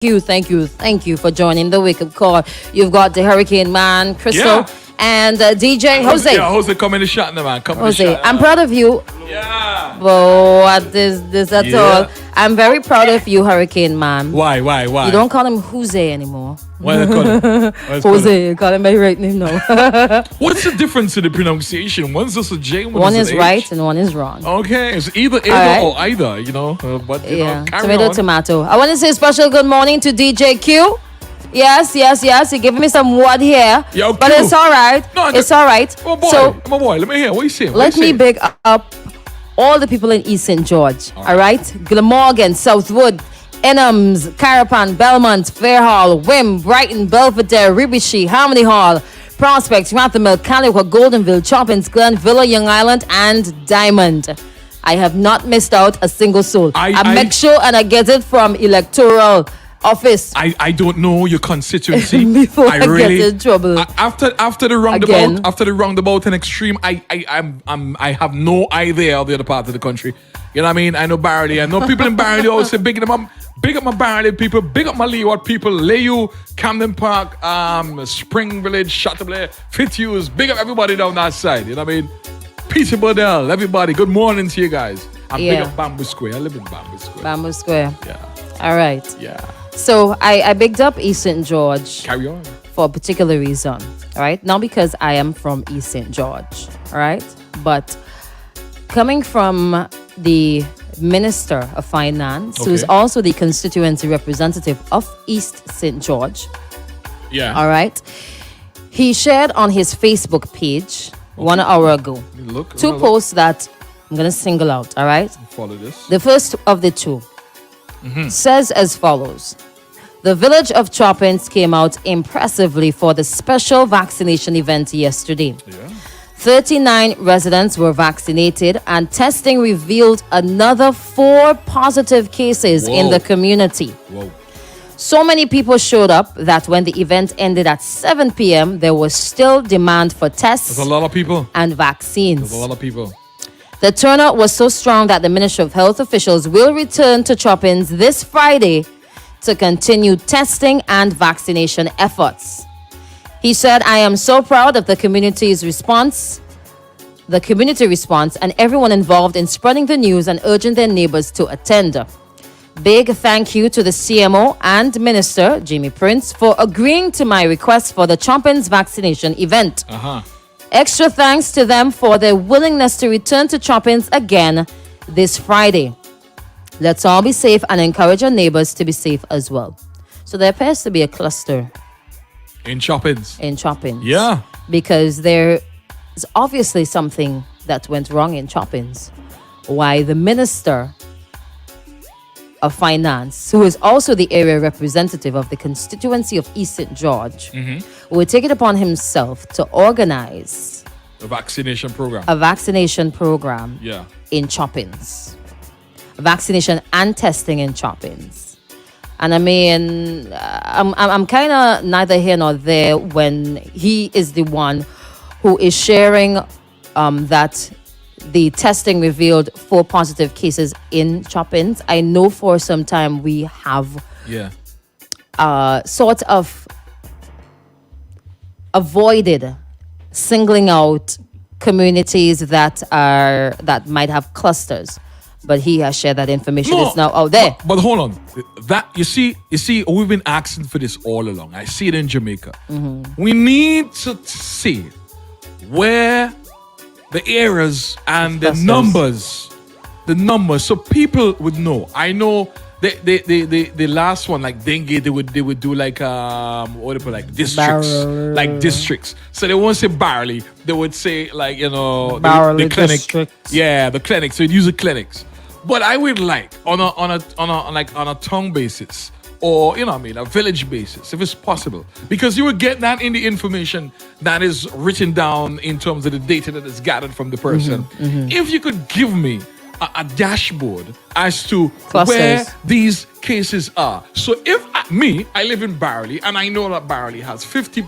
thank you for joining the wake up call. You've got the Hurricane Man, Crystal, Yeah. and DJ Jose. Yeah, Jose, come in the shot now, man. Come in the Jose, shot. I'm proud of you. Yeah. Oh, what this at Yeah. all? I'm very proud of you, Hurricane Man. Why? You don't call him Jose anymore. Why they call him? Why they call him? Jose, call him by right name now. What's the difference in the pronunciation? One's just a J, One is is an right H. and one is wrong. Okay, it's either right. or either, you know. But, you Yeah, know, carry tomato, on. tomato. I want to say special good morning to DJ Q. Yes. You're giving me some word here. Yo, but Q. it's all right. No, It's all right. Oh, boy. So My boy, let me hear. What you saying? let me big up all the people in East St. George. All right. Glamorgan, Southwood, Enhams, Carapan, Belmont, Fairhall, Wim, Brighton, Belvedere, Ribishi, Harmony Hall, Prospect, Rothermill, Calico, Goldenville, Choppins, Glen, Villa, Young Island, and Diamond. I have not missed out a single soul. I make sure and I get it from electoral office. I don't know your constituency. Before I get in trouble. After the Again. roundabout and extreme, I have no idea of the other part of the country. You know what I mean? I know Barley. I know people in Barley always say big up my Barley people, big up my Leeward people, Layu, Camden Park, Spring Village, Chateaubriand, Fitzhughes, big up everybody down that side. You know what I mean? Peter Bodell, everybody. Good morning to you guys. I'm big Yeah. up Bamboo Square. I live in Bamboo Square. Bamboo Square. Yeah. All right. Yeah. So I bigged up East St. George Carry on. for a particular reason. All right. Not because I am from East St. George. All right. But coming from the Minister of Finance, who is Okay. also the constituency representative of East St. George. Yeah. All right. He shared on his Facebook page 1 hour ago Look. two look, posts that I'm going to single out. All right. Follow this. The first of the two says as follows. The village of Choppins came out impressively for the special vaccination event yesterday. Yeah. 39 residents were vaccinated and testing revealed another 4 positive cases in Whoa. the community. Whoa. So many people showed up that when the event ended at 7 p.m., there was still demand for tests There's a lot of people. and vaccines. There's a lot of people. The turnout was so strong that the Ministry of Health officials will return to Choppins this Friday to continue testing and vaccination efforts. He said, I am so proud of the community response, and everyone involved in spreading the news and urging their neighbors to attend. Big thank you to the CMO and Minister, Jamie Prince, for agreeing to my request for the Choppins vaccination event. Uh-huh. Extra thanks to them for their willingness to return to Choppins again this Friday. Let's all be safe and encourage our neighbors to be safe as well. So there appears to be a cluster In Choppins. in Choppins. Yeah. Because there is obviously something that went wrong in Choppins. Why the Minister of Finance, who is also the area representative of the constituency of East St. George, will take it upon himself to organize The vaccination program. a vaccination program Yeah. in Choppins. Vaccination and testing in Choppins. And I mean, I'm kind of neither here nor there when he is the one who is sharing that the testing revealed 4 positive cases in Choppins. I know for some time we have Yeah. sort of avoided singling out communities that might have clusters, but he has shared that information. It's now out there. But hold on. That you see, we've been asking for this all along. I see it in Jamaica. We need to see where the areas and the Clusters. numbers, so people would know. I know the last one, like dengue, they would do like what do you put, like districts, like districts. So they won't say barley, they would say like, you know, the clinic. districts. Yeah, the clinic. So you'd use the clinics. But I would like on a town basis, or you know what I mean, a village basis, if it's possible, because you will get that in the information that is written down in terms of the data that is gathered from the person. If you could give me a dashboard as to Clusters. where these cases are. So if I live in Barley and I know that Barley has 50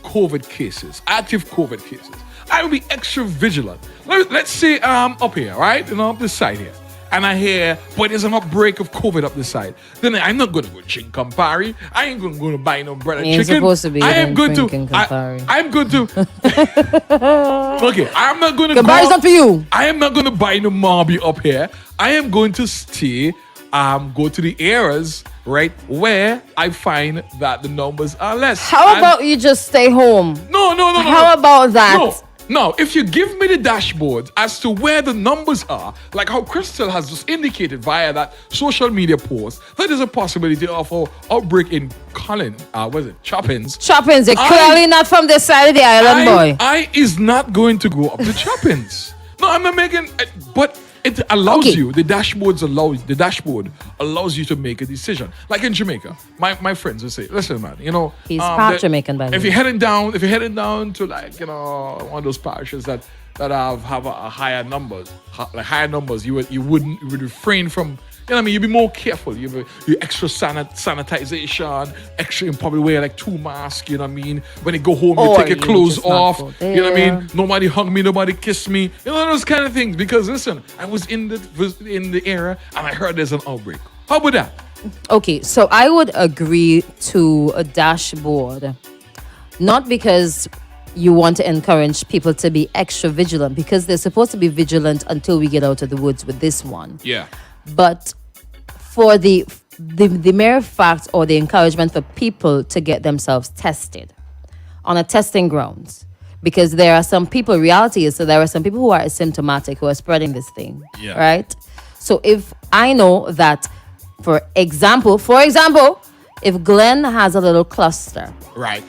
COVID cases, active COVID cases, I will be extra vigilant. Let's say up here, right? You know, up this side here. and I hear, but there's an outbreak of COVID up this side, then I'm not going to go drink Campari. I ain't going to buy no bread and You ain't chicken. supposed to be I am good to. drinking Campari. I'm good to. Okay, I'm not going to Campari's not for you. I am not going to buy no Marby up here. I am going to stay, go to the areas, right, where I find that the numbers are less. How And- about you just stay home? No. How about that? No, if you give me the dashboard as to where the numbers are, like how Crystal has just indicated via that social media post, that is a possibility of an outbreak in Choppins. Choppins, you're I- clearly not from this side of the island, boy. I is not going to go up to Choppins. No, I'm not making, but it allows Okay. you, the dashboard allows you to make a decision. Like in Jamaica, my friends will say, listen, man, you know. He's part Jamaican, by the If way. you're heading down to, like, you know, one of those parishes that have a higher numbers, you would refrain from, you know what I mean? You'd be more careful. You extra sanitization, extra, you probably wear like 2 masks, you know what I mean? When you go home, you Or take your you clothes just not off, go you know what I there. mean? Nobody hug me, nobody kiss me, you know, those kind of things. Because listen, I was in the area and I heard there's an outbreak. How about that? Okay, so I would agree to a dashboard, not because you want to encourage people to be extra vigilant, because they're supposed to be vigilant until we get out of the woods with this one. Yeah. But for the mere fact or the encouragement for people to get themselves tested on a testing grounds, because there are some people, reality is, so there are some people who are asymptomatic who are spreading this thing, Yeah. right? So if I know that, for example, if Glenn has a little cluster, Right.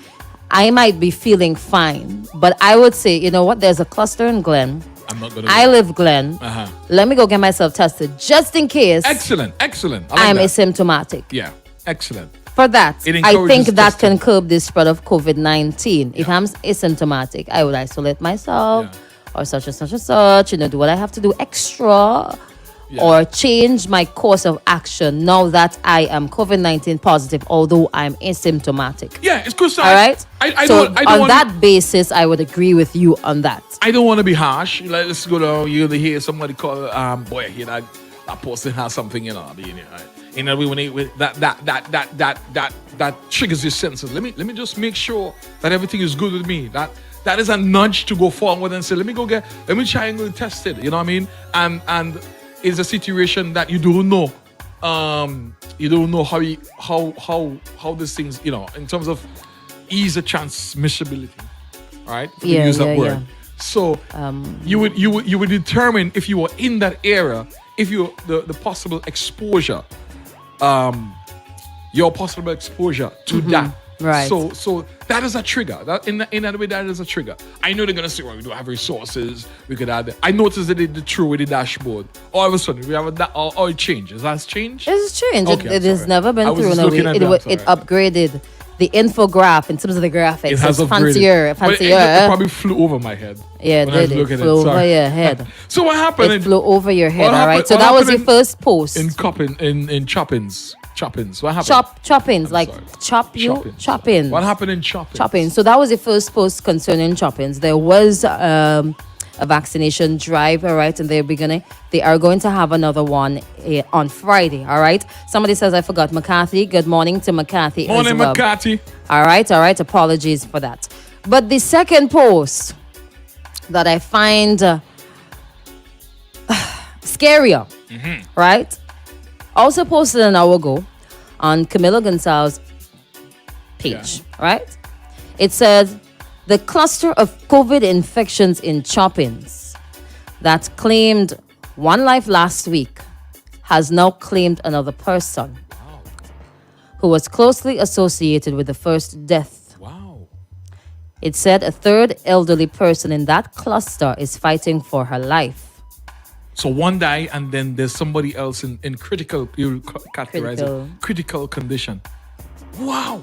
I might be feeling fine, but I would say, you know what, there's a cluster in Glen. I'm not going I live Glen. Uh-huh. Let me go get myself tested just in case Excellent. I like I'm that. asymptomatic. Yeah. Excellent. For that, It I encourages think that testing. can curb the spread of COVID-19. If I'm asymptomatic, I would isolate myself or such and such and such, do what I have to do extra or change my course of action now that I am COVID-19 positive, although I'm asymptomatic. Yeah, it's good. So All right? I so don't on want that basis, I would agree with you on that. I don't want to be harsh. Like, let's go down. You hear somebody call, boy, you know, that person has something, you know. When that triggers your senses. Let me just make sure that everything is good with me. That is a nudge to go forward and say, let me try and go test it. You know what I mean? And it's a situation that you don't know. You don't know how these things, in terms of ease of transmissibility. All right? If we use that word. yeah. So you would determine if you were in that area, if you the possible exposure, your possible exposure to that. Right. So that is a trigger. That in that way, that is a trigger. I know they're gonna say, well, we don't have resources. We could add. I noticed that they did through with the dashboard. All of a sudden, we have that. All it changed. Has that changed? It's changed. Okay, It I'm has sorry. never been I was through. just No, looking at that, it sorry. upgraded the infograph in terms of the graphics. It has It's upgraded. But fancier. it probably flew over my head. Yeah, when I was it looking did. at Flew over Sorry. your head. So what happened? It flew over your head. What All right. happened- So what that was happened your first post. in Choppins. What happened? Choppins, like sorry. choppins. What happened in Choppins? Choppins. So that was the first post concerning choppins. There was a vaccination drive, all right, and they are going to have another one on Friday, all right. Somebody says I forgot McCarthy. Good morning to McCarthy. Morning, as well. McCarthy. All right. Apologies for that. But the second post that I find scarier, right? Also posted an hour ago on Camilo Gonzalez's page, right? It says the cluster of COVID infections in Choppins that claimed one life last week has now claimed another person who was closely associated with the first death. Wow. It said a third elderly person in that cluster is fighting for her life. So one died, and then there's somebody else in critical, you categorize it, critical condition. Wow.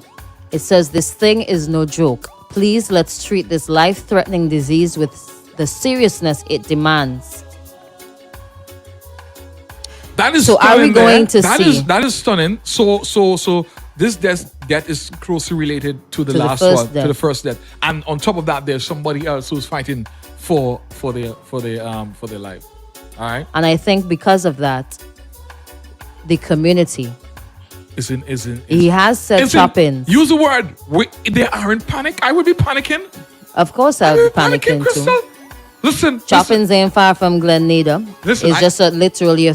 It says this thing is no joke. Please, let's treat this life-threatening disease with the seriousness it demands. That is So are we stunning there. going to That see- is that is stunning. So this death is closely related to the To the last first one, death. to the first death. And on top of that, there's somebody else who's fighting for their life. All right. And I think because of that, the community, he has said Choppins. Use the word. They are in panic. I would be panicking. Of course, I'll be panicking Crystal. too. Listen. Choppins ain't far from Glenada. Listen, It's just literally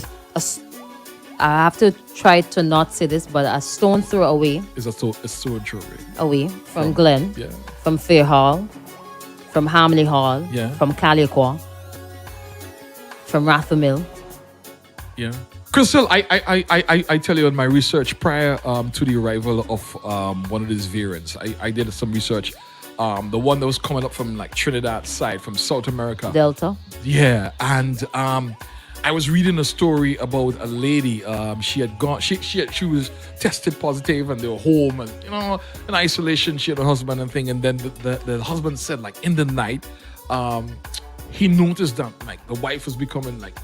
I have to try to not say this, but a stone throw away. It's so jewelry. Away from Glen, Yeah. from Fair Hall, from Harmony Hall, Yeah. from Caliqua, from Rathamil. Yeah. Crystal, I tell you in my research prior to the arrival of one of these variants, I did some research. The one that was coming up from like Trinidad side, from South America. Delta. Yeah, and I was reading a story about a lady. She had gone. She was tested positive, and they were home, and in isolation. She had a husband and thing, and then the husband said like in the night, he noticed that like the wife was becoming like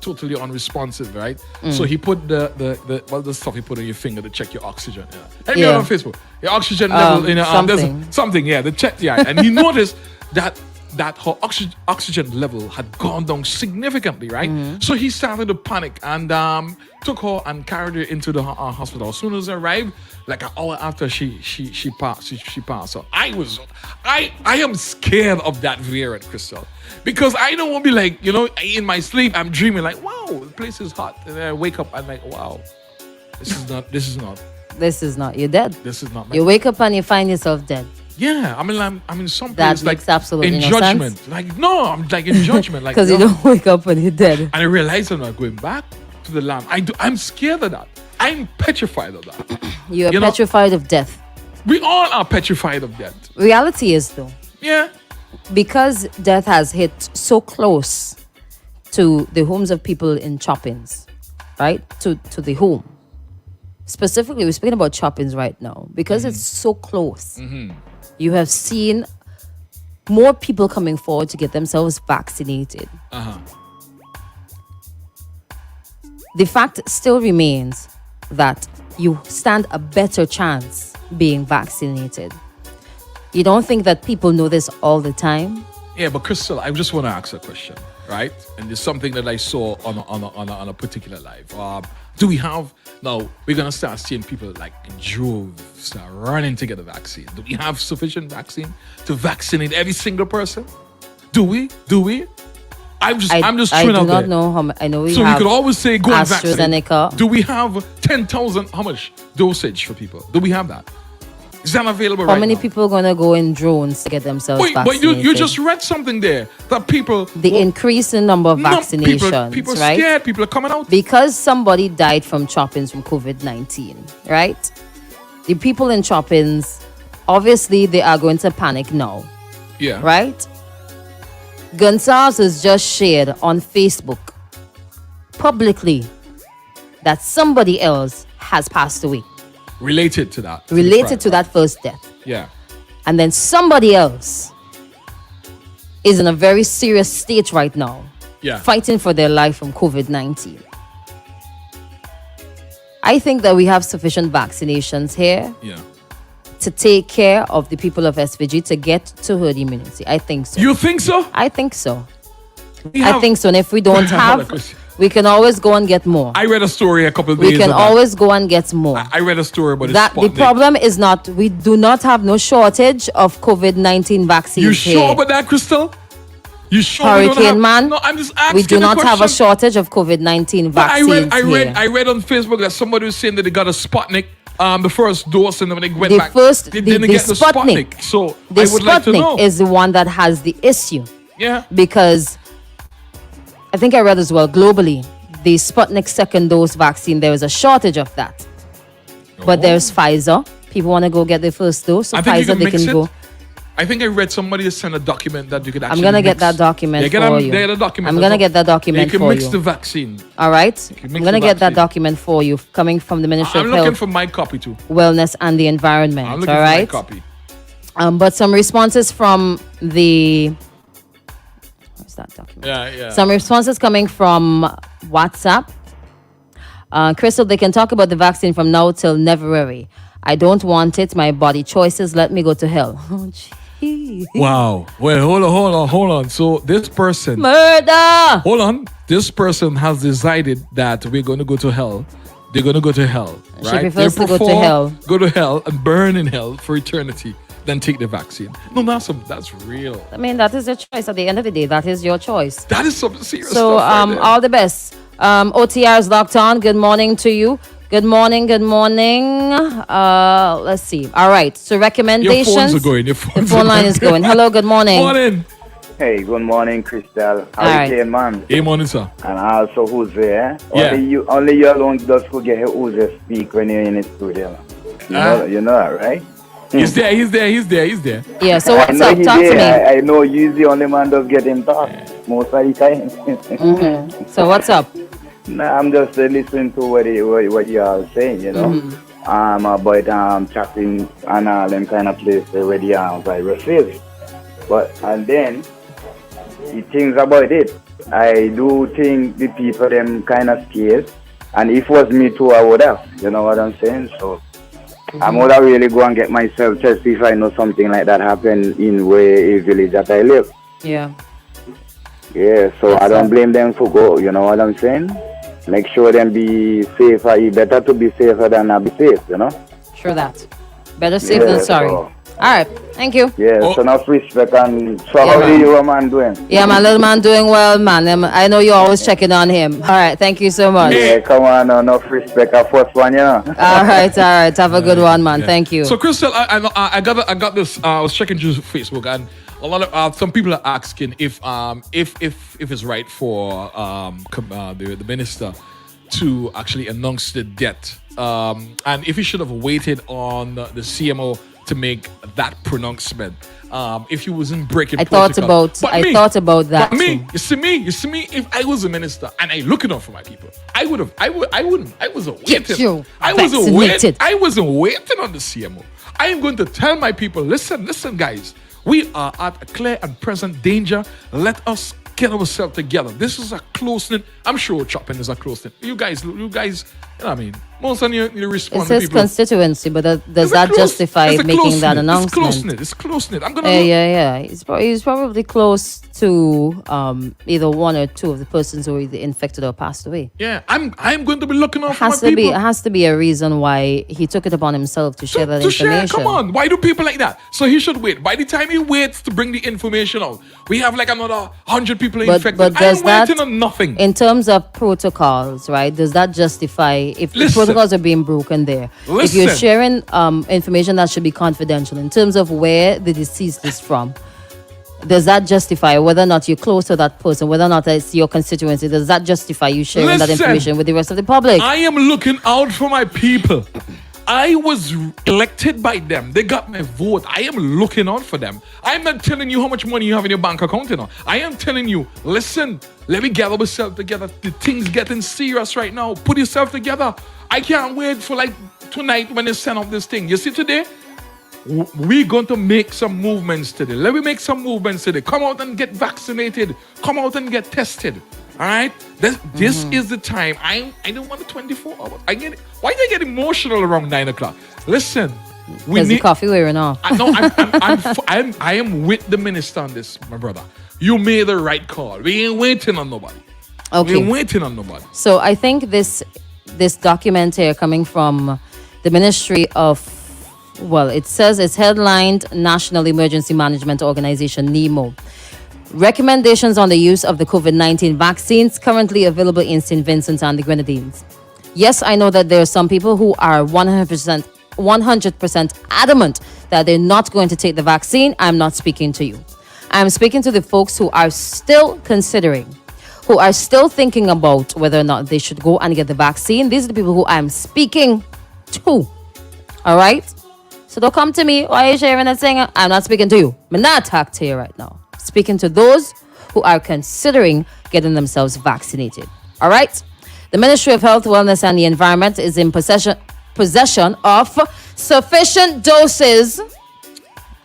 totally unresponsive, right? So he put the stuff you put on your finger to check your oxygen. Yeah. Hey, on Facebook, your oxygen level, there's something, yeah, the check, yeah, and he noticed that her oxygen level had gone down significantly, right? So he started to panic and took her and carried her into the hospital. As soon as I arrived, like an hour after she passed. So I am scared of that variant, Crystal, because I don't want to be like, in my sleep I'm dreaming like, wow, the place is hot, and then I wake up and like, wow, this is not. You're dead. This is not. You wake up and you find yourself dead. Yeah, I mean, I'm in some That place like makes absolutely in no judgment. sense. Like no, I'm like in judgment, like Because you don't wake up when you're dead. And I realize I'm not going back to the land. I'm scared of that. I'm petrified of that. You're petrified of death. We all are petrified of death. Reality is though, Yeah. because death has hit so close to the homes of people in Choppins, right? To the home. Specifically, we're speaking about Choppins right now because it's so close. You have seen more people coming forward to get themselves vaccinated. The fact still remains that you stand a better chance being vaccinated. You don't think that people know this all the time? Yeah, but Crystal, I just want to ask a question, right? And there's something that I saw on a particular live. Do we have now? We're gonna start seeing people like in droves start running to get a vaccine. Do we have sufficient vaccine to vaccinate every single person? Do we? I'm just throwing out there. I do not know how I know we So have we could always say go and vaccinate. AstraZeneca. Do we have 10,000? How much dosage for people? Do we have that? Is that available How right many now? people are gonna go in drones to get themselves Wait, but vaccinated? you just read something there that people the increase in number of vaccinations, people right? scared. People are coming out. Because somebody died from Choppins from COVID-19, right? The people in Choppins, obviously, they are going to panic now, Yeah. right? Gonzalez has just shared on Facebook publicly that somebody else has passed away Related to that. related to that first death. Yeah. And then somebody else is in a very serious state right now, Yeah. fighting for their life from COVID-19. I think that we have sufficient vaccinations here Yeah. to take care of the people of SVG to get to herd immunity. I think so. You think so? I think so. We I have- think so. And if we don't Hold on, have, Chris. we can always go and get more. I read a story a couple of We days can ago. always go and get more. I read a story about That the Sputnik. problem is not, we do not have no shortage of COVID-19 vaccines You here. sure about that, Crystal? You sure? we don't Hurricane have- Man. No, I'm just asking. We do the not have a question. shortage of COVID-19 But vaccines here. I read on Facebook that somebody was saying that they got a Sputnik, the first dose, and then when they went The back, first- they the- didn't the get the Sputnik. Sputnik. So The I would like to know. Sputnik is the one that has the issue Yeah. because I think I read as well globally, the Sputnik second dose vaccine, there is a shortage of that. But Oh. there's Pfizer. People want to go get their first dose, so I think you Pfizer can they mix can it. go. I think I read somebody sent a document that you could actually I'm gonna get mix. that document Yeah, for you. Get a document. I'm gonna get that document You can for mix you. the vaccine. All right, can I'm mix gonna the get that vaccine. document for you, coming from the Ministry I'm of looking Health, for my copy too. Wellness, and the Environment. I'm looking All for my right. copy. But some responses from the. Where's that document? Yeah. Some responses coming from WhatsApp. Crystal, they can talk about the vaccine from now till February. I don't want it. My body choices. Let me go to hell. Oh, gee. Wow. Well, hold on. So this person, Murder. hold on. This person has decided that we're going to go to hell. They're going to go to hell, She right? prefers They to go to prefer hell. Go to hell and burn in hell for eternity than take the vaccine. No, that's real. I mean, that is your choice. At the end of the day, that is your choice. That is some serious So, stuff right there. all the best. OTR is locked on. Good morning to you. Good morning. Good morning. Let's see. All right. So Your recommendations. phones are going. Your The phones phone are line is going. Hello. Good morning. Morning. Hey, good morning, Crystal. How Alright. you doing, man? Hey, morning, sir. And also who's there? Yeah. Only you alone just forget who's there speak when you're in the studio. You know that, right? He's there. Yeah. So I what's know up? he Talk to there. me. I know you the only man does get him talk most of the time. So what's up? Nah, I'm just listening to what you are saying, you know. About chatting and all them kind of places where the virus is. But and then the things about it, I do think the people them kind of scared. And if it was me too, I would have. You know what I'm saying? So I'm gonna really go and get myself tested if I know something like that happened in a village that I live. Yeah. Yeah, so I don't blame them for go. You know what I'm saying? Make sure them be safer. It's better to be safer than not be safe. You know? Sure that. Better safe than Yeah, sorry. so- All right. Thank you. Yeah, Oh. so enough respect and so Yeah, how man. do you man doing? Yeah, my little man doing well, man. I know you're always checking on him. All right. Thank you so much. Yeah, come on, enough respect. I first one, you know. All right. Have a good one, man. Yeah. Thank you. So, Crystal, I got this. I was checking through Facebook, and a lot of some people are asking if it's right for the minister to actually announce the debt, and if he should have waited on the CMO to make that pronouncement. If he wasn't breaking I thought protocol. about But that But me, too. you see me, if I was a minister and I looking out for my people, I wouldn't. I wasn't Get waiting. you I wasn't vaccinated. I wasn't waiting on the CMO. I am going to tell my people, listen, guys, we are at a clear and present danger. Let us get ourselves together. This is a close-knit. I'm sure Chopping is a close-knit. You guys, you know what I mean? Most of you respond It's to his people. constituency, but does It's a that close- justify it's a making that close-knit. announcement? It's close-knit. I'm gonna Yeah. He's probably close to either one or two of the persons who are either infected or passed away. Yeah, I'm going to be looking out for my Has to be people. it has to be a reason why he took it upon himself to share that to share, information. come on. Why do people like that? So he should wait. By the time he waits to bring the information out, we have like another 100 people infected. But I does am that, waiting on nothing. in terms of protocols, right? Does that justify if the Listen. protocols are being broken there? If you're Listen. sharing information that should be confidential in terms of where the deceased is from, does that justify whether or not you're close to that person, whether or not it's your constituency? Does that justify you sharing that Listen. information with the rest of the public? I am looking out for my people. I was elected by them. They got my vote. I am looking out for them. I'm not telling you how much money you have in your bank account, you know. I am telling you, listen, let me gather myself together. The thing's getting serious right now. Put yourself together. I can't wait for like tonight when they send out this thing. You see today? We're going to make some movements today. Let me make some movements today. Come out and get vaccinated. Come out and get tested. All right? This is the time. I don't want the 24 hours. Why do I get emotional around 9 o'clock? Listen. Because the coffee wearing off. I am with the minister on this, my brother. You made the right call. We ain't waiting on nobody. Okay. We ain't waiting on nobody. So I think this document here coming from the Ministry of, well, it says it's headlined National Emergency Management Organization, NEMO. Recommendations on the use of the COVID-19 vaccines currently available in St. Vincent and the Grenadines. Yes, I know that there are some people who are 100% adamant that they're not going to take the vaccine. I'm not speaking to you. I'm speaking to the folks who are still considering, who are still thinking about whether or not they should go and get the vaccine. These are the people who I'm speaking to. All right? So don't come to me. Why are you sharing that thing? I'm not speaking to you. I'm not talking to you right now. Speaking to those who are considering getting themselves vaccinated. All right? The Ministry of Health, Wellness and the Environment is in possession of sufficient doses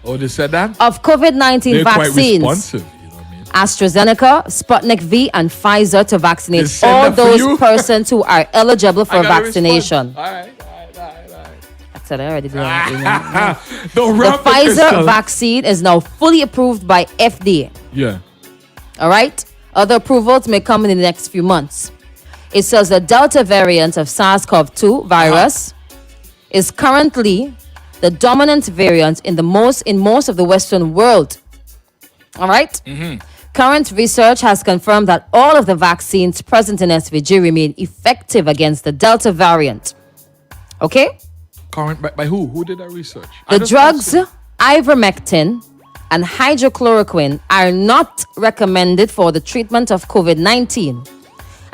Oh, they said that? of COVID-19 They're quite vaccines. responsive. You know what I mean? AstraZeneca, Sputnik V, and Pfizer to They vaccinate send all that for you? those persons who are eligible for I gotta vaccination. respond. All right. said I already did that. Don't The wrap Pfizer crystal. vaccine is now fully approved by FDA. Yeah. All right? Other approvals may come in the next few months. It says the Delta variant of SARS-CoV-2 virus is currently the dominant variant in most of the Western world. All right? Current research has confirmed that all of the vaccines present in SVG remain effective against the Delta variant. Okay? Current by who? Who did that research? The drugs ivermectin and hydrochloroquine are not recommended for the treatment of COVID-19.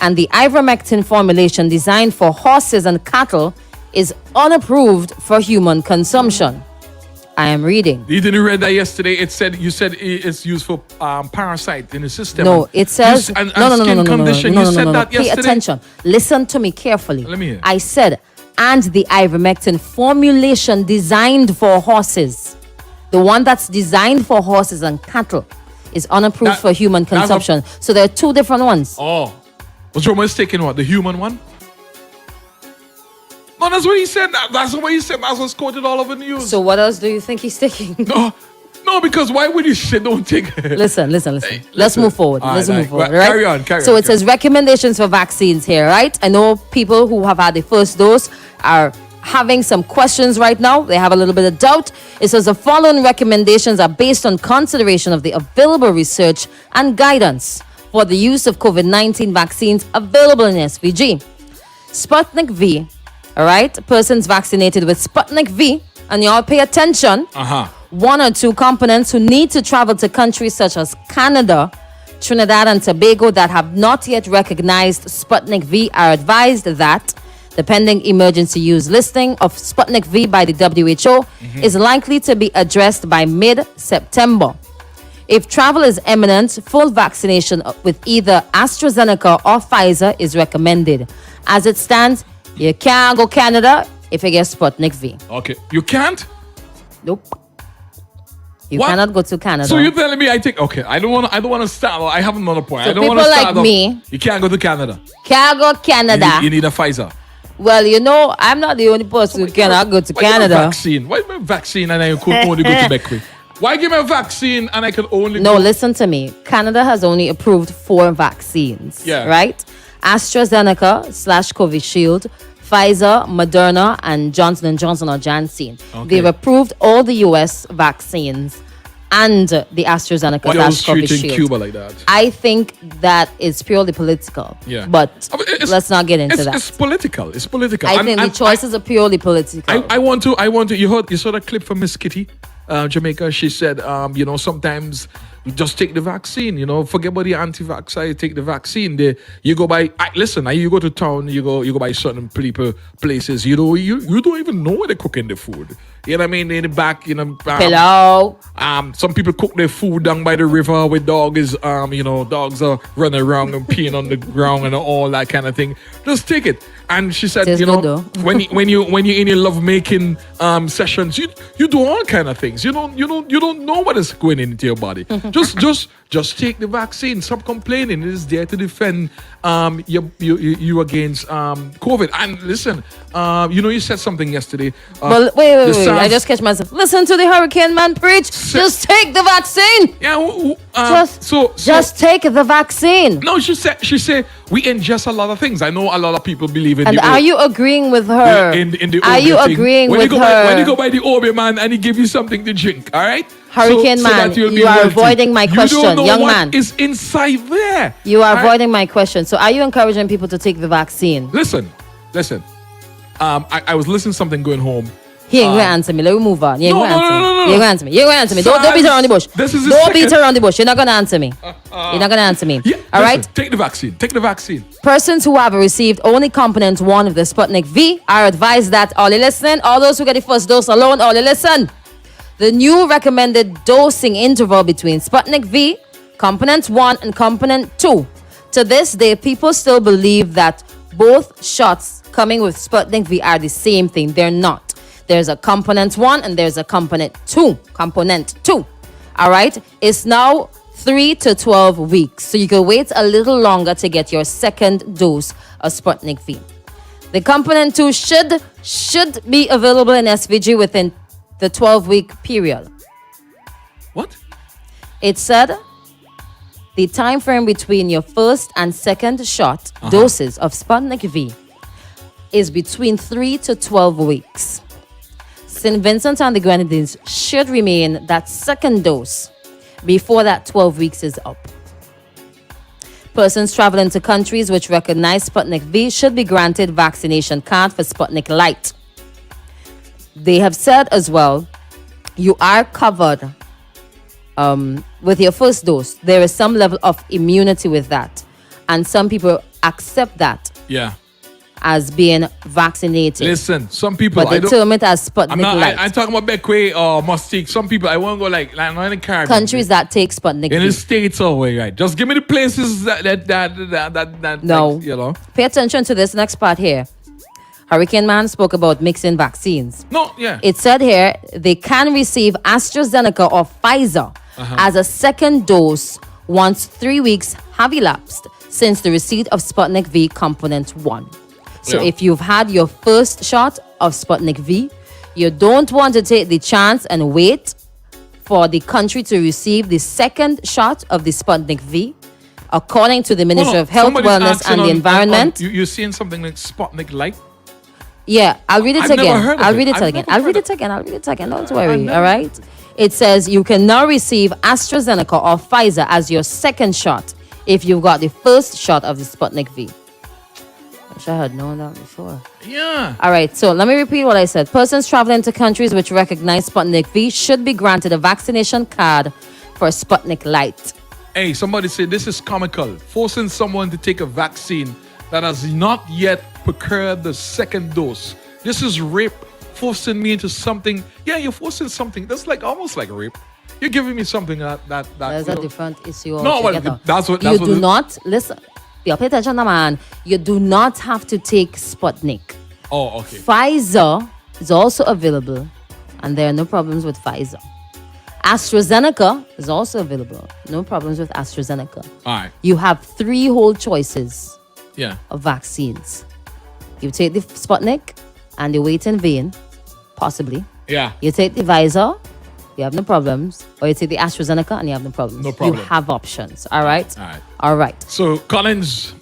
And the ivermectin formulation designed for horses and cattle is unapproved for human consumption. I am reading. You didn't read that yesterday. You said it's used for parasite in the system. No, it says and no. skin condition. You said that Pay yesterday. attention. Listen to me carefully. Let me hear. I said, and the ivermectin formulation designed for horses, the one that's designed for horses and cattle, is unapproved That- for human that's a- consumption. So there are two different ones. Oh, was your mistaken? What, the human one? No, that's what he said. That's what he said. That's what's quoted all over the news. So what else do you think he's taking? No, because why would you say don't take it? Listen. Let's listen. move forward. All Let's right, move all right. forward. Right? Carry So on, it says recommendations for vaccines here, right? I know people who have had the first dose are having some questions right now. They have a little bit of doubt. It says the following recommendations are based on consideration of the available research and guidance for the use of COVID-19 vaccines available in SVG. Sputnik V, all right? Persons vaccinated with Sputnik V, and y'all pay attention. One or two components who need to travel to countries such as Canada, Trinidad and Tobago that have not yet recognized Sputnik V are advised that the pending emergency use listing of Sputnik V by the WHO is likely to be addressed by mid-September. If travel is imminent, full vaccination with either AstraZeneca or Pfizer is recommended. As it stands, you can't go Canada if you get Sputnik V. Okay, you can't. Nope. You What? cannot go to Canada. So you're telling me I think okay? I don't want to start. I have another point. So I don't want to people start like off- me- You can't go to Canada. Can't go Canada. You need a Pfizer. Well, you know, I'm not the only person who cannot go to Why give me a Canada. vaccine? Why give me a vaccine and I could only go to Beckley? Why give me a vaccine and I could only No, go? listen to me. Canada has only approved 4 vaccines. Yeah. Right? AstraZeneca / Covishield, Pfizer, Moderna, and Johnson & Johnson or Janssen. Okay. They've approved all the US vaccines and the AstraZeneca Why else / treating Covishield. Cuba like that? I think that is purely political. Yeah. But It's- let's not get into that. It's political. It's political. I And- think the and choices are purely political. I want to. You saw that clip from Miss Kitty, Jamaica. She said, sometimes you just take the vaccine. Forget about the anti-vaxxer. You take the vaccine. You go by. Listen, you go to town. You go by certain places. You don't even know where they're cooking the food. You know what I mean? In the back, Hello. some people cook their food down by the river where dogs are running around and peeing on the ground and all that kind of thing. Just take it. And she said, Tastes good, though. when you're in your lovemaking sessions, you do all kind of things. You don't know what is going into your body. just take the vaccine. Stop complaining. It is there to defend you against COVID. And listen, you said something yesterday. Well, wait. the I SARS just catch myself. Listen to the hurricane man preach. Just take the vaccine. Yeah. Just take the vaccine. No, she said we ingest a lot of things. I know a lot of people believe in And the are you agreeing with her? in the Are you Obeah thing. agreeing when with you go her? when you go by the Obeah man and he give you something to drink, all right? Hurricane man, that you'll be you are healthy. avoiding my You question, don't know young what man. is inside there. You are all right? avoiding my question. So are you encouraging people to take the vaccine? Listen. I was listening to something going home. He ain't going to answer me. Let me move on. You ain't No, going to no, answer no, me. no, no, You no. ain't going to answer me. You ain't going to answer me. Don't beat around the bush. This is the Don't beat second- around the bush. You're not going to answer me. You're not going to answer me. Yeah, All listen, right? Take the vaccine. Take the vaccine. Persons who have received only component 1 of the Sputnik V are advised that, all you listen, all those who get the first dose alone, all you listen. The new recommended dosing interval between Sputnik V, component 1 and component 2. To this day, people still believe that both shots coming with Sputnik V are the same thing. They're not. There's a component 1 and there's a component 2. Component 2. All right? It's now 3 to 12 weeks. So you can wait a little longer to get your second dose of Sputnik V. The component 2 should should be available in SVG within the 12-week period. What? It said the time frame between your first and second shot doses of Sputnik V is between 3 to 12 weeks. St. Vincent and the Grenadines should remain that second dose before that 12 weeks is up. Persons traveling to countries which recognize Sputnik V should be granted vaccination card for Sputnik Light. They have said as well, you are covered with your first dose. There is some level of immunity with that. And some people accept that Yeah. as being vaccinated. Listen, some people But they term it as Sputnik I'm not. Light. I'm talking about Beckway or Mustique. Some people I want to go like not in the Caribbean. Countries that take Sputnik in V. the States away, right? Just give me the places that No. like, you know. Pay attention to this next part here. Hurricane Man spoke about mixing vaccines. No, yeah. It said here they can receive AstraZeneca or Pfizer as a second dose once 3 weeks have elapsed since the receipt of Sputnik V component 1. So Yeah. if you've had your first shot of Sputnik V, you don't want to take the chance and wait for the country to receive the second shot of the Sputnik V. According to the Ministry of Health, Somebody's Wellness asking and the Environment. you're seeing something like Sputnik Light? Yeah, I'll read it I've never again. heard of I'll it. read it I've again. never I'll heard read of it again. I'll read it again. Don't I've worry. never All right. It says you can now receive AstraZeneca or Pfizer as your second shot if you've got the first shot of the Sputnik V. Wish I had known that before. Yeah. All right, so let me repeat what I said. Persons traveling to countries which recognize Sputnik V should be granted a vaccination card for Sputnik Light. Hey, somebody said this is comical. Forcing someone to take a vaccine that has not yet procured the second dose. This is rape. Forcing me into something. Yeah, you're forcing something. That's like almost like rape. You're giving me something that There's you a know. different issue No, altogether. but that's what you that's what do it- not listen. Yeah, pay attention, man. You do not have to take Sputnik. Oh, okay. Pfizer is also available, and there are no problems with Pfizer. AstraZeneca is also available. No problems with AstraZeneca. All right. You have 3 whole choices Yeah. of vaccines. You take the Sputnik and you wait in vain, possibly. Yeah. You take the Pfizer, you have no problems. Or you take the AstraZeneca and you have no problems. No problem. You have options. All right? All right. All right. So Collins,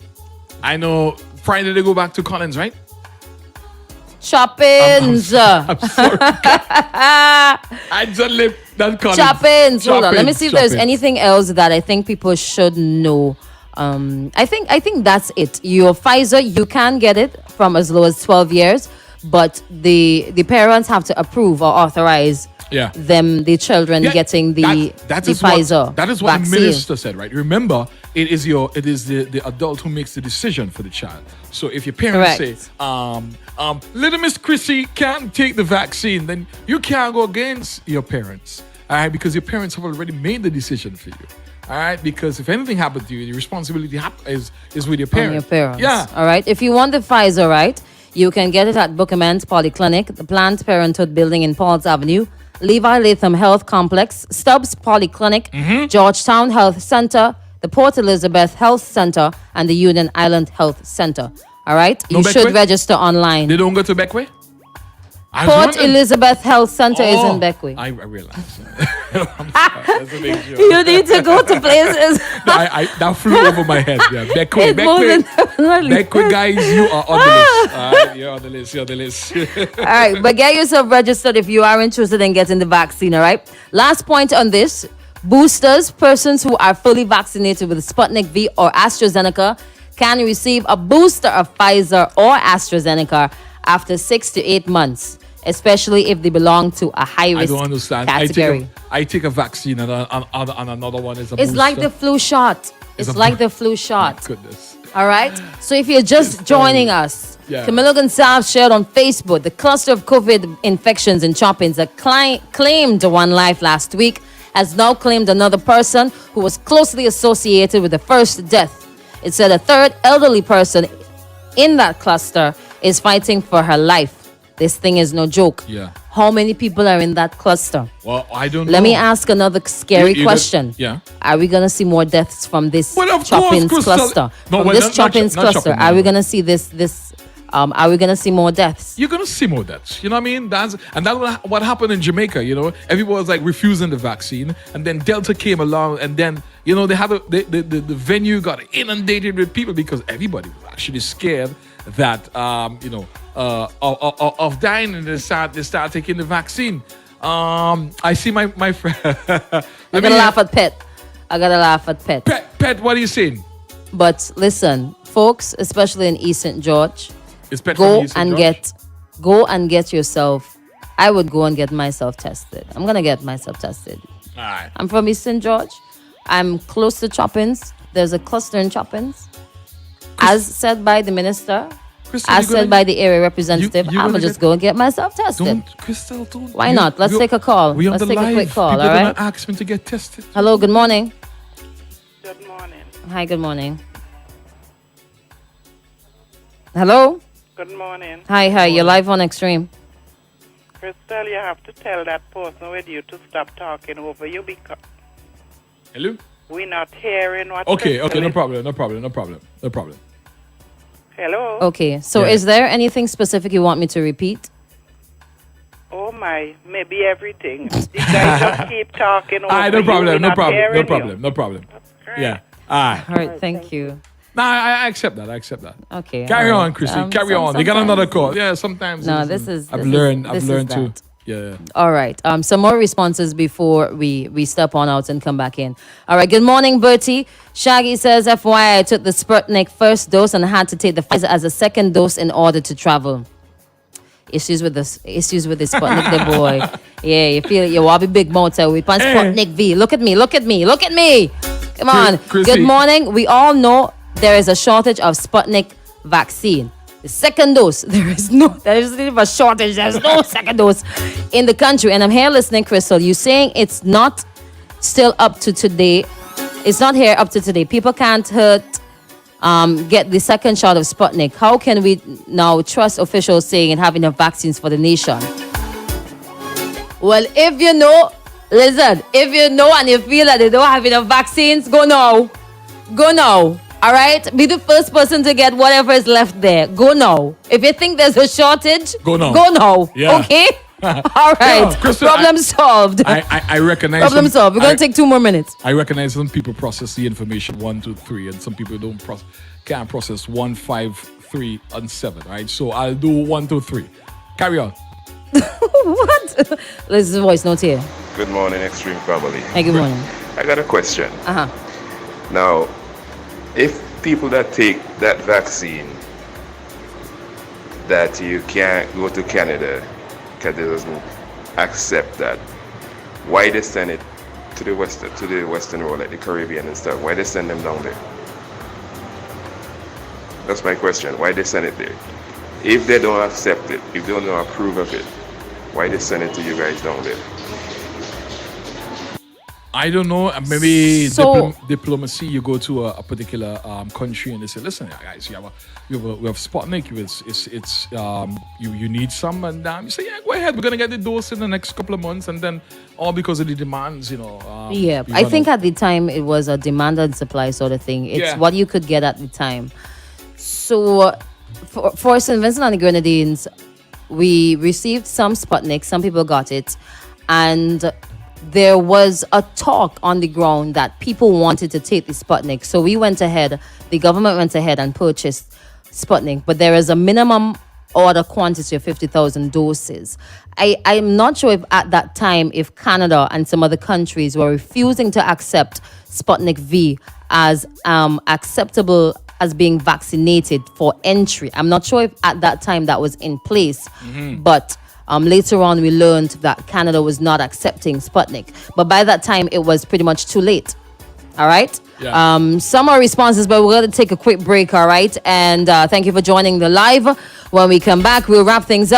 I know Friday they go back to Collins, right? Choppins. I just live that Collins. Choppins. Hold on. Let me Choppins, see if there's Choppins. anything else that I think people should know. I think that's it. Your Pfizer, you can get it from as low as 12 years, but the parents have to approve or authorize Yeah. the children Yeah, getting the that the is what- Pfizer that is what vaccine. the minister said, right? Remember, it is the adult who makes the decision for the child. So if your parents Correct. say, little Miss Chrissy can't take the vaccine, then you can't go against your parents. All right, because your parents have already made the decision for you. All right, because if anything happened to you, the responsibility is with your On parents. your parents. Yeah. All right. If you want the Pfizer, right, you can get it at Bookament Polyclinic, the Planned Parenthood building in Pauls Avenue, Levi Latham Health Complex, Stubbs Polyclinic, Mm-hmm. Georgetown Health Center, the Port Elizabeth Health Center, and the Union Island Health Center. All right. No You should Beckwith? register online. They don't go to Beckway? I was Port wondering- Elizabeth Health Center is Oh, in Beckwith. I realize. I'm sorry. That's a big joke. You need to go to places. No, that flew over my head. Yeah, Beckway, It's moving definitely. Beckway, guys, you are on the list. All right, you're on the list. You're on the list. All right, but get yourself registered if you are interested in getting the vaccine, all right? Last point on this, boosters, persons who are fully vaccinated with Sputnik V or AstraZeneca can receive a booster of Pfizer or AstraZeneca after 6 to 8 months, especially if they belong to a I high-risk don't understand. category. I take a vaccine and another one is a It's booster. like the flu shot. It's a like boo- the flu shot. Goodness. All right. So if you're just joining us, Yeah. Camilo Gonzalez shared on Facebook the cluster of COVID infections in Choppins that claimed one life last week has now claimed another person who was closely associated with the first death. It said a third elderly person in that cluster is fighting for her life. This thing is no joke. Yeah. How many people are in that cluster? Well, I don't know. Let me ask another scary You got- question. yeah. Are we going to see more deaths from this Well, of course, Choppins Crystal. cluster? No, from well, this not Choppins Chop- not cluster, Choppins, are we no. going to see this are we going to see more deaths? You're gonna see more deaths. You know what I mean? That's what happened in Jamaica. You know, everyone was like refusing the vaccine, and then Delta came along, and then they had the venue got inundated with people because everybody was actually scared that of dying, and they start taking the vaccine. I see my friend. I gotta laugh at Pet. Pet, what are you saying? But listen, folks, especially in East St. George, Is Pet go from East St. George? go and get yourself. I would go and get myself tested. I'm gonna get myself tested. All right. I'm from East St. George. I'm close to Choppins. There's a cluster in Choppins. As said by the minister, Crystal, as said by the area representative, you I'm gonna gonna just get- go and get myself tested. Don't. Why not? Let's take a call. We on Let's the take a live. quick call, People all right? gonna ask me to get tested. Hello, good morning. Good morning. Hi, good morning. Hello? Good morning. Hi, you're live on Extreme. Crystal, you have to tell that person with you to stop talking over you because Hello. we're not hearing what Okay. Crystal No is- problem. Hello? Okay, so Yeah. is there anything specific you want me to repeat? Oh my, maybe everything. The guy just keep talking over No you. problem. We're No not problem. hearing No you. problem. Great. Yeah. All right. All right, thank you. Nah, I accept that. Okay. Carry all right. on, Chrissy. Carry on. You got sometimes- another call. Yeah, sometimes. No, listen, this is- I've this is- learned. this I've is learned to. that. Yeah. All right. Some more responses before we step on out and come back in. All right. Good morning, Bertie. Shaggy says, FYI, I took the Sputnik first dose and had to take the Pfizer as a second dose in order to travel. Issues with the Sputnik, the boy. Yeah, you feel it. You want to be big mouth. We pan Sputnik V. Look at me. Come on. Chrissy. Good morning. We all know there is a shortage of Sputnik vaccine. The second dose, there isn't even a shortage. There's no second dose in the country. And I'm here listening, Crystal. You saying it's not still up to today. It's not here up to today. People can't get the second shot of Sputnik. How can we now trust officials saying and having enough vaccines for the nation? Well, if you know and you feel that they don't have enough vaccines, go now. All right? Be the first person to get whatever is left there. Go now. If you think there's a shortage, Go now. Go now. Yeah. Okay? All right. Yeah, Crystal, Problem solved. I recognize. Problem some- solved. We're going I- to take 2 more minutes. I recognize some people process the information 1, 2, 3, and some people can't process 1, 5, 3, and 7. Right? So I'll do 1, 2, 3. Carry on. What? This is voice note here. Good morning, Extreme Family. Hey, good morning. I got a question. Uh-huh. Now, if people that take that vaccine, that you can't go to Canada because it doesn't accept that, why they send it to the western world, like the Caribbean and stuff? Why they send them down there? That's my question. Why they send it there? If they don't accept it, if they don't approve of it, why they send it to you guys down there? I don't know. Maybe So- diplomacy. You go to a particular country and they say, "Listen, guys, we have Sputnik. You need some." And you say, "Yeah, go ahead. We're gonna get the dose in the next couple of months." And then all because of the demands, Yeah, you I run think out. at the time it was a demand and supply sort of thing. It's Yeah. what you could get at the time. So for St. Vincent and the Grenadines, we received some Sputnik. Some people got it. And there was a talk on the ground that people wanted to take the Sputnik. So the government went ahead and purchased Sputnik. But there is a minimum order quantity of 50,000 doses. I'm not sure if at that time, if Canada and some other countries were refusing to accept Sputnik V as acceptable as being vaccinated for entry. I'm not sure if at that time that was in place, but later on we learned that Canada was not accepting Sputnik. But by that time, it was pretty much too late. All right. Yeah. Some more responses, but we're going to take a quick break. All right. And thank you for joining the live. When we come back, we'll wrap things up.